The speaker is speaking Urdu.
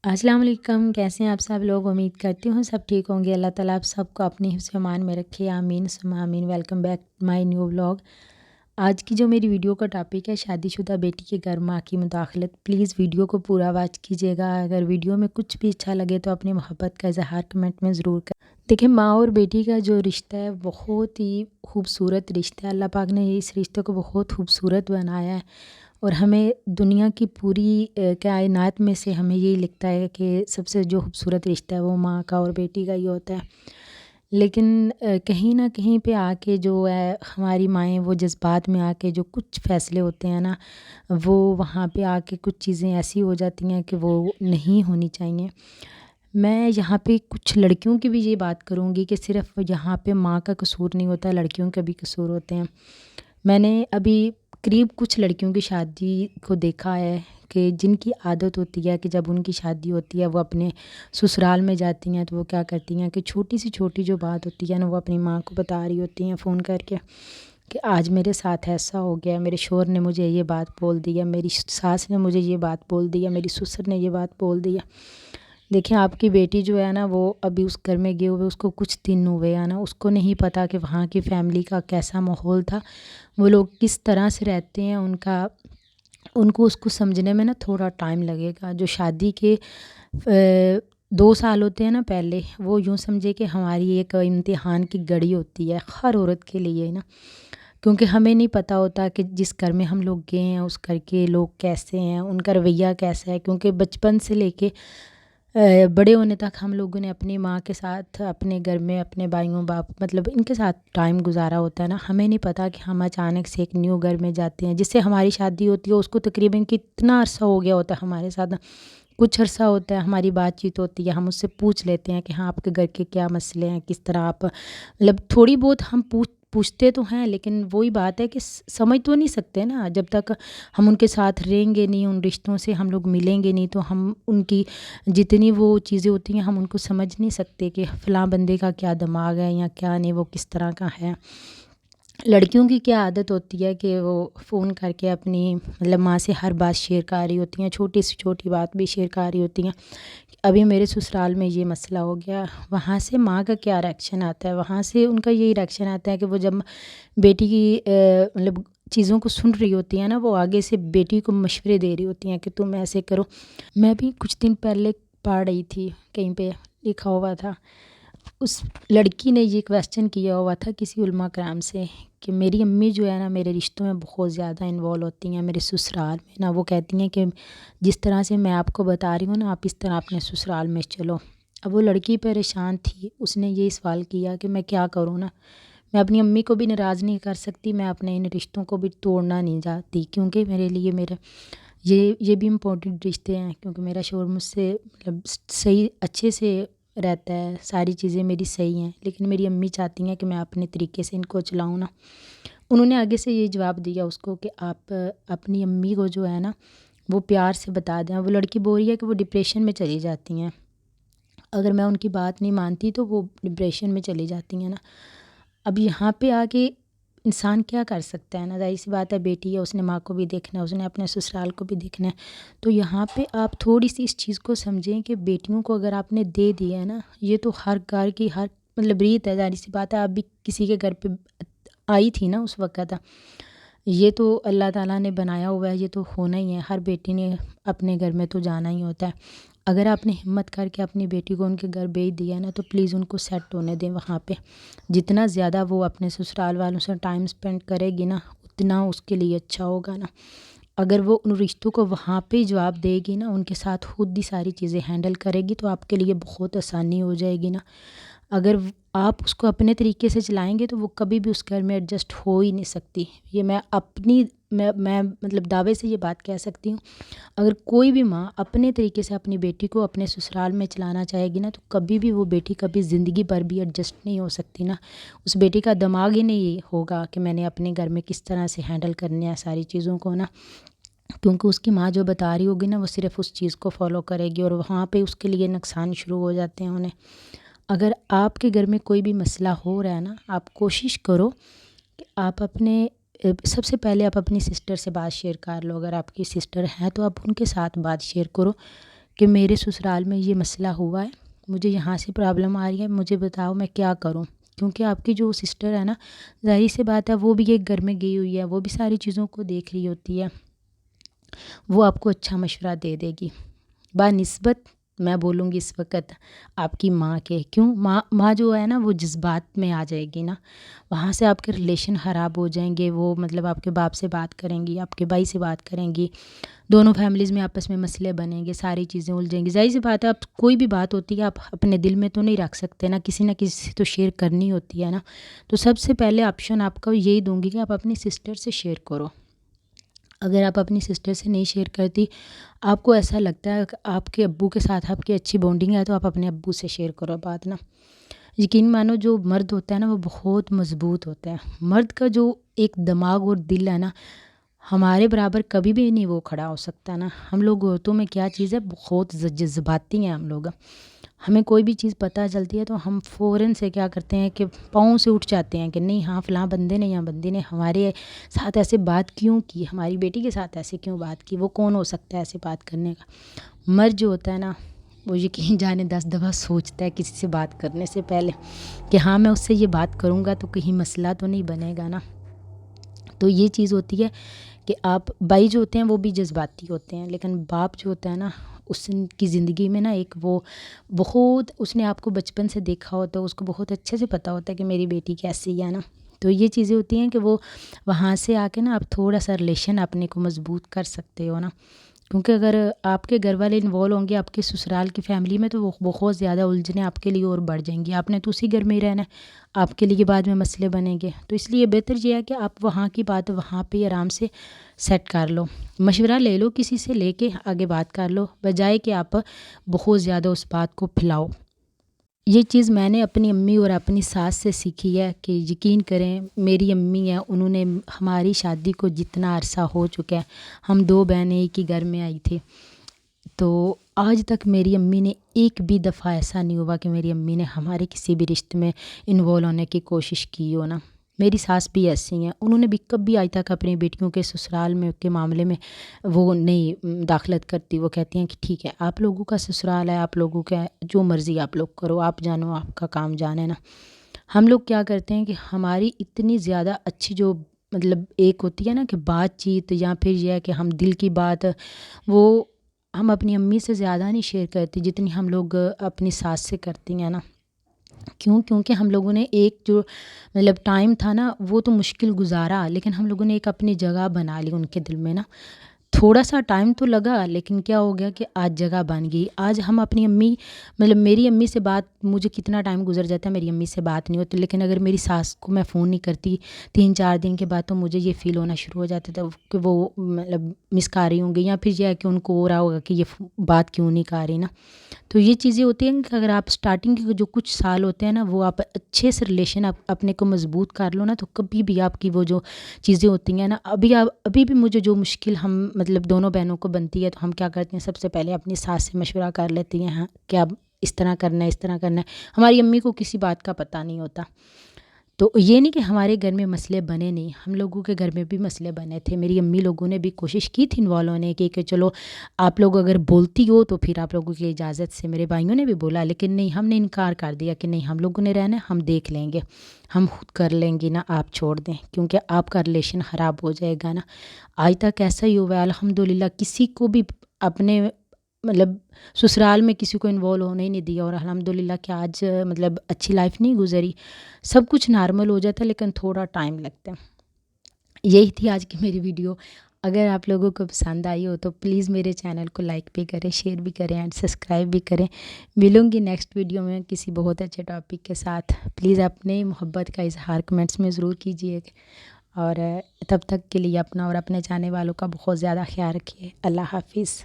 السلام علیکم، کیسے ہیں آپ سب لوگ؟ امید کرتی ہوں سب ٹھیک ہوں گے۔ اللہ تعالیٰ آپ سب کو اپنی حفظ و امان میں رکھے، آمین ثم آمین۔ Welcome back my new vlog. آج کی جو میری ویڈیو کا ٹاپک ہے شادی شدہ بیٹی کے گھر ماں کی مداخلت۔ پلیز ویڈیو کو پورا واچ کیجیے گا۔ اگر ویڈیو میں کچھ بھی اچھا لگے تو اپنی محبت کا اظہار کمنٹ میں ضرور کریں۔ دیکھیں، ماں اور بیٹی کا جو رشتہ ہے بہت ہی خوبصورت رشتہ ہے۔ اللہ پاک نے اس رشتے کو بہت خوبصورت بنایا ہے، اور ہمیں دنیا کی پوری کائنات میں سے ہمیں یہی لگتا ہے کہ سب سے جو خوبصورت رشتہ ہے وہ ماں کا اور بیٹی کا ہی ہوتا ہے۔ لیکن کہیں نہ کہیں پہ آ کے جو ہے ہماری مائیں وہ جذبات میں آ کے جو کچھ فیصلے ہوتے ہیں نا، وہ وہاں پہ آ کے کچھ چیزیں ایسی ہو جاتی ہیں کہ وہ نہیں ہونی چاہیے۔ میں یہاں پہ کچھ لڑکیوں کی بھی یہ بات کروں گی کہ صرف یہاں پہ ماں کا قصور نہیں ہوتا، لڑکیوں کے بھی قصور ہوتے ہیں۔ میں نے ابھی قریب کچھ لڑکیوں کی شادی کو دیکھا ہے کہ جن کی عادت ہوتی ہے کہ جب ان کی شادی ہوتی ہے وہ اپنے سسرال میں جاتی ہیں تو وہ کیا کرتی ہیں کہ چھوٹی سی چھوٹی جو بات ہوتی ہے نا وہ اپنی ماں کو بتا رہی ہوتی ہیں فون کر کے کہ آج میرے ساتھ ایسا ہو گیا، میرے شوہر نے مجھے یہ بات بول دی ہے، میری ساس نے مجھے یہ بات بول دی ہے، میری سسر نے یہ بات بول دی ہے۔ دیکھیں، آپ کی بیٹی جو ہے نا وہ ابھی اس گھر میں گئے ہوئے اس کو کچھ دن ہوئے ہیں نا، اس کو نہیں پتہ کہ وہاں کی فیملی کا کیسا ماحول تھا، وہ لوگ کس طرح سے رہتے ہیں، ان کو اس کو سمجھنے میں نا تھوڑا ٹائم لگے گا۔ جو شادی کے 2 سال ہوتے ہیں نا پہلے، وہ یوں سمجھے کہ ہماری ایک امتحان کی گھڑی ہوتی ہے ہر عورت کے لیے نا، کیونکہ ہمیں نہیں پتہ ہوتا کہ جس گھر میں ہم لوگ گئے ہیں اس گھر کے لوگ کیسے ہیں، ان کا رویہ کیسا ہے، کیونکہ بچپن سے لے کے بڑے ہونے تک ہم لوگوں نے اپنی ماں کے ساتھ اپنے گھر میں اپنے بھائیوں باپ مطلب ان کے ساتھ ٹائم گزارا ہوتا ہے نا۔ ہمیں نہیں پتہ کہ ہم اچانک سے ایک نیو گھر میں جاتے ہیں، جس سے ہماری شادی ہوتی ہے اس کو تقریباً کتنا عرصہ ہو گیا ہوتا ہے ہمارے ساتھ، کچھ عرصہ ہوتا ہے ہماری بات چیت ہوتی ہے، ہم اس سے پوچھ لیتے ہیں کہ ہاں آپ کے گھر کے کیا مسئلے ہیں، کس طرح آپ مطلب تھوڑی بہت ہم پوچھتے تو ہیں، لیکن وہی بات ہے کہ سمجھ تو نہیں سکتے نا جب تک ہم ان کے ساتھ رہیں گے نہیں، ان رشتوں سے ہم لوگ ملیں گے نہیں تو ہم ان کی جتنی وہ چیزیں ہوتی ہیں ہم ان کو سمجھ نہیں سکتے کہ فلاں بندے کا کیا دماغ ہے یا کیا نہیں، وہ کس طرح کا ہے۔ لڑکیوں کی کیا عادت ہوتی ہے کہ وہ فون کر کے اپنی مطلب ماں سے ہر بات شیئر کر رہی ہوتی ہیں، چھوٹی سی چھوٹی بات بھی شیئر کر رہی ہوتی ہیں۔ ابھی میرے سسرال میں یہ مسئلہ ہو گیا، وہاں سے ماں کا کیا ریئیکشن آتا ہے، وہاں سے ان کا یہی ریئیکشن آتا ہے کہ وہ جب بیٹی کی مطلب چیزوں کو سن رہی ہوتی ہیں نا، وہ آگے سے بیٹی کو مشورے دے رہی ہوتی ہیں کہ تم ایسے کرو۔ میں بھی کچھ دن پہلے پڑھ رہی تھی، کہیں پہ لکھا ہوا تھا، اس لڑکی نے یہ کویسچن کیا ہوا تھا کسی علماء کرام سے کہ میری امی جو ہے نا میرے رشتوں میں بہت زیادہ انوالو ہوتی ہیں، میرے سسرال میں نا، وہ کہتی ہیں کہ جس طرح سے میں آپ کو بتا رہی ہوں نا آپ اس طرح اپنے سسرال میں چلو۔ اب وہ لڑکی پریشان تھی، اس نے یہ سوال کیا کہ میں کیا کروں نا، میں اپنی امی کو بھی ناراض نہیں کر سکتی، میں اپنے ان رشتوں کو بھی توڑنا نہیں چاہتی، کیونکہ میرے لیے یہ بھی امپورٹنٹ رشتے ہیں، کیونکہ میرا شوہر مجھ سے مطلب صحیح اچھے سے رہتا ہے، ساری چیزیں میری صحیح ہیں، لیکن میری امی چاہتی ہیں کہ میں اپنے طریقے سے ان کو چلاؤں نا۔ انہوں نے آگے سے یہ جواب دیا اس کو کہ آپ اپنی امی کو جو ہے نا وہ پیار سے بتا دیں۔ وہ لڑکی بول رہی ہے کہ وہ ڈپریشن میں چلی جاتی ہیں، اگر میں ان کی بات نہیں مانتی تو وہ ڈپریشن میں چلی جاتی ہیں نا۔ اب یہاں پہ آ کے انسان کیا کر سکتا ہے نا، ظاہر سی بات ہے بیٹی ہے، اس نے ماں کو بھی دیکھنا ہے، اس نے اپنے سسرال کو بھی دیکھنا ہے، تو یہاں پہ آپ تھوڑی سی اس چیز کو سمجھیں کہ بیٹیوں کو اگر آپ نے دے دیا ہے نا، یہ تو ہر گھر کی ہر مطلب ریت ہے، ظاہر سی بات ہے آپ بھی کسی کے گھر پہ آئی تھی نا اس وقت، یہ تو اللہ تعالیٰ نے بنایا ہوا ہے، یہ تو ہونا ہی ہے، ہر بیٹی نے اپنے گھر میں تو جانا ہی ہوتا ہے۔ اگر آپ نے ہمت کر کے اپنی بیٹی کو ان کے گھر بھیج دیا نا تو پلیز ان کو سیٹ ہونے دیں وہاں پہ، جتنا زیادہ وہ اپنے سسرال والوں سے ٹائم سپینڈ کرے گی نا اتنا اس کے لیے اچھا ہوگا نا۔ اگر وہ ان رشتوں کو وہاں پہ جواب دے گی نا، ان کے ساتھ خود ہی ساری چیزیں ہینڈل کرے گی تو آپ کے لیے بہت آسانی ہو جائے گی نا۔ اگر آپ اس کو اپنے طریقے سے چلائیں گے تو وہ کبھی بھی اس گھر میں ایڈجسٹ ہو ہی نہیں سکتی، یہ میں مطلب دعوے سے یہ بات کہہ سکتی ہوں۔ اگر کوئی بھی ماں اپنے طریقے سے اپنی بیٹی کو اپنے سسرال میں چلانا چاہے گی نا تو کبھی بھی وہ بیٹی کبھی زندگی بھر بھی ایڈجسٹ نہیں ہو سکتی نا، اس بیٹی کا دماغ ہی نہیں ہوگا کہ میں نے اپنے گھر میں کس طرح سے ہینڈل کرنے ہیں ساری چیزوں کو نا، کیونکہ اس کی ماں جو بتا رہی ہوگی نا وہ صرف اس چیز کو فالو کرے گی اور وہاں پہ اس کے لیے نقصان شروع ہو جاتے ہیں انہیں۔ اگر آپ کے گھر میں کوئی بھی مسئلہ ہو رہا ہے نا، آپ کوشش کرو کہ آپ سب سے پہلے آپ اپنی سسٹر سے بات شیئر کر لو، اگر آپ کی سسٹر ہیں تو آپ ان کے ساتھ بات شیئر کرو کہ میرے سسرال میں یہ مسئلہ ہوا ہے، مجھے یہاں سے پرابلم آ رہی ہے، مجھے بتاؤ میں کیا کروں. کیونکہ آپ کی جو سسٹر ہے نا، ظاہر سی بات ہے وہ بھی ایک گھر میں گئی ہوئی ہے، وہ بھی ساری چیزوں کو دیکھ رہی ہوتی ہے، وہ آپ کو اچھا مشورہ دے دے گی بنسبت میں بولوں گی اس وقت آپ کی ماں کے. کیوں؟ ماں جو ہے نا وہ جذبات میں آ جائے گی نا، وہاں سے آپ کے ریلیشن خراب ہو جائیں گے. وہ مطلب آپ کے باپ سے بات کریں گی، آپ کے بھائی سے بات کریں گی، دونوں فیملیز میں آپس میں مسئلے بنیں گے، ساری چیزیں الجھیں گی. ظاہر سی بات ہے، آپ کوئی بھی بات ہوتی ہے آپ اپنے دل میں تو نہیں رکھ سکتے نا، کسی نہ کسی سے تو شیئر کرنی ہوتی ہے نا. تو سب سے پہلے آپشن آپ کا یہی دوں گی کہ آپ اپنی سسٹر سے شیئر کرو. اگر آپ اپنی سسٹر سے نہیں شیئر کرتی، آپ کو ایسا لگتا ہے کہ آپ کے ابو کے ساتھ آپ کی اچھی بانڈنگ ہے، تو آپ اپنے ابو سے شیئر کرو بات نا. یقین مانو جو مرد ہوتا ہے نا وہ بہت مضبوط ہوتا ہے. مرد کا جو ایک دماغ اور دل ہے نا، ہمارے برابر کبھی بھی نہیں وہ کھڑا ہو سکتا نا. ہم لوگ عورتوں میں کیا چیز ہے، بہت جذباتی ہیں ہم لوگ. ہمیں کوئی بھی چیز پتہ چلتی ہے تو ہم فوراً سے کیا کرتے ہیں کہ پاؤں سے اٹھ جاتے ہیں کہ نہیں ہاں فلاں بندے نے یا بندی نے ہمارے ساتھ ایسے بات کیوں کی، ہماری بیٹی کے ساتھ ایسے کیوں بات کی، وہ کون ہو سکتا ہے ایسے بات کرنے کا. مرد جو ہوتا ہے نا وہ یقین جانے 10 دفعہ سوچتا ہے کسی سے بات کرنے سے پہلے کہ ہاں میں اس سے یہ بات کروں گا تو کہیں مسئلہ تو نہیں بنے گا نا. تو یہ چیز ہوتی ہے کہ آپ بھائی جو ہوتے ہیں وہ بھی جذباتی ہوتے ہیں، لیکن باپ جو ہوتا ہے نا اس کی زندگی میں نا ایک وہ بہت، اس نے آپ کو بچپن سے دیکھا ہوتا ہے، اس کو بہت اچھے سے پتہ ہوتا ہے کہ میری بیٹی کیسی ہے نا. تو یہ چیزیں ہوتی ہیں کہ وہ وہاں سے آ کے نا آپ تھوڑا سا ریلیشن اپنے کو مضبوط کر سکتے ہو نا. کیونکہ اگر آپ کے گھر والے انوالو ہوں گے آپ کے سسرال کی فیملی میں تو وہ بہت زیادہ الجھنیں آپ کے لیے اور بڑھ جائیں گی. آپ نے تو اسی گھر میں ہی رہنا ہے، آپ کے لیے بعد میں مسئلے بنیں گے. تو اس لیے بہتر یہ ہے کہ آپ وہاں کی بات وہاں پہ آرام سے سیٹ کر لو، مشورہ لے لو، کسی سے لے کے آگے بات کر لو، بجائے کہ آپ بہت زیادہ اس بات کو پھیلاؤ. یہ چیز میں نے اپنی امی اور اپنی ساس سے سیکھی ہے کہ یقین کریں میری امی ہیں، انہوں نے ہماری شادی کو جتنا عرصہ ہو چکا ہے، ہم 2 بہنیں ایک ہی گھر میں آئی تھی، تو آج تک میری امی نے ایک بھی دفعہ ایسا نہیں ہوا کہ میری امی نے ہمارے کسی بھی رشتے میں انوالو ہونے کی کوشش کی ہو نا. میری ساس بھی ایسی ہیں، انہوں نے بھی کبھی آج تک اپنی بیٹیوں کے سسرال میں کے معاملے میں وہ نہیں داخلت کرتی. وہ کہتی ہیں کہ ٹھیک ہے آپ لوگوں کا سسرال ہے، آپ لوگوں کا جو مرضی آپ لوگ کرو، آپ جانو، آپ کا کام جانے نا. ہم لوگ کیا کرتے ہیں کہ ہماری اتنی زیادہ اچھی جو مطلب ایک ہوتی ہے نا کہ بات چیت، یا پھر یہ ہے کہ ہم دل کی بات، وہ ہم اپنی امی سے زیادہ نہیں شیئر کرتی جتنی ہم لوگ اپنی ساس سے کرتی ہیں نا. کیونکہ ہم لوگوں نے ایک جو مطلب ٹائم تھا نا وہ تو مشکل گزارا، لیکن ہم لوگوں نے ایک اپنی جگہ بنا لی ان کے دل میں نا. تھوڑا سا ٹائم تو لگا لیکن کیا ہو گیا کہ آج جگہ بن گئی. آج ہم اپنی امی مطلب میری امی سے بات، مجھے کتنا ٹائم گزر جاتا ہے میری امی سے بات نہیں ہوتی، لیکن اگر میری ساس کو میں فون نہیں کرتی 3-4 دن کے بعد تو مجھے یہ فیل ہونا شروع ہو جاتا تھا کہ وہ مطلب مس کر رہی ہوں گی، یا پھر یہ ہے کہ ان کو ہو رہا ہوگا کہ یہ بات کیوں نہیں کر رہی نا. تو یہ چیزیں ہوتی ہیں کہ اگر آپ سٹارٹنگ کے جو کچھ سال ہوتے ہیں نا وہ آپ اچھے سے ریلیشن آپ اپنے کو مضبوط کر لو نا، تو کبھی بھی آپ کی وہ جو چیزیں ہوتی ہیں نا، ابھی بھی مجھے جو مشکل ہم مطلب دونوں بہنوں کو بنتی ہے تو ہم کیا کرتے ہیں، سب سے پہلے اپنی ساس سے مشورہ کر لیتی ہیں کہ اب اس طرح کرنا ہے، اس طرح کرنا ہے. ہماری امی کو کسی بات کا پتہ نہیں ہوتا. تو یہ نہیں کہ ہمارے گھر میں مسئلے بنے نہیں، ہم لوگوں کے گھر میں بھی مسئلے بنے تھے. میری امی لوگوں نے بھی کوشش کی تھی انوالو ہونے کی کہ چلو آپ لوگ اگر بولتی ہو تو پھر آپ لوگوں کی اجازت سے. میرے بھائیوں نے بھی بولا لیکن نہیں، ہم نے انکار کر دیا کہ نہیں ہم لوگوں نے رہنا ہے، ہم دیکھ لیں گے، ہم خود کر لیں گے نا، آپ چھوڑ دیں کیونکہ آپ کا ریلیشن خراب ہو جائے گا نا. آج تک ایسا ہی ہوا ہے الحمدللہ، کسی کو بھی اپنے مطلب سسرال میں کسی کو انوالو ہونے ہی نہیں دیا، اور الحمدللہ کہ آج مطلب اچھی لائف نہیں گزری. سب کچھ نارمل ہو جاتا ہے لیکن تھوڑا ٹائم لگتا ہے. یہی تھی آج کی میری ویڈیو. اگر آپ لوگوں کو پسند آئی ہو تو پلیز میرے چینل کو لائک بھی کریں، شیئر بھی کریں اینڈ سبسکرائب بھی کریں. ملوں گی نیکسٹ ویڈیو میں کسی بہت اچھے ٹاپک کے ساتھ. پلیز اپنے محبت کا اظہار کمنٹس میں ضرور کیجیے، اور تب تک کے لیے اپنا اور اپنے جانے والوں کا بہت زیادہ خیال رکھیے. اللہ حافظ.